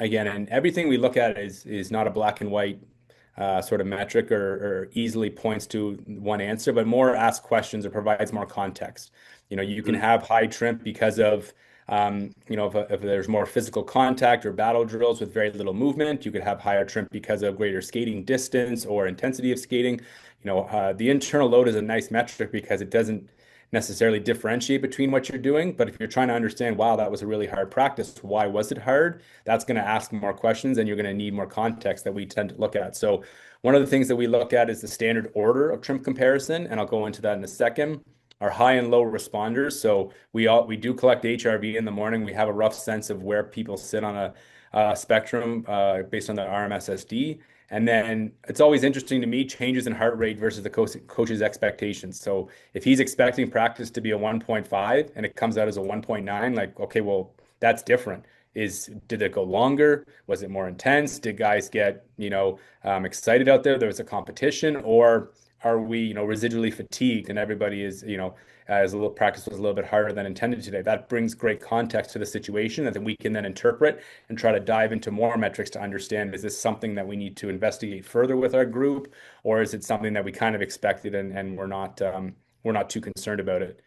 again, and everything we look at is not a black and white sort of metric or easily points to one answer, but more asks questions or provides more context. You can Mm. have high trimp because of if there's more physical contact or battle drills with very little movement. You could have higher trimp because of greater skating distance or intensity of skating. The internal load is a nice metric because it doesn't necessarily differentiate between what you're doing. But if you're trying to understand, wow, that was a really hard practice, why was it hard? That's going to ask more questions and you're going to need more context that we tend to look at. So one of the things that we look at is the standard order of trim comparison, and I'll go into that in a second. Our high and low responders. So we do collect HRV in the morning. We have a rough sense of where people sit on a spectrum based on the RMSSD. And then it's always interesting to me changes in heart rate versus the coach's expectations. So if he's expecting practice to be a 1.5 and it comes out as a 1.9, like, okay, well, that's different. Did it go longer? Was it more intense? Did guys get, excited out there? There was a competition, or are we, residually fatigued and everybody is, as a little practice was a little bit harder than intended today? That brings great context to the situation that we can then interpret and try to dive into more metrics to understand, is this something that we need to investigate further with our group, or is it something that we kind of expected and we're not too concerned about it?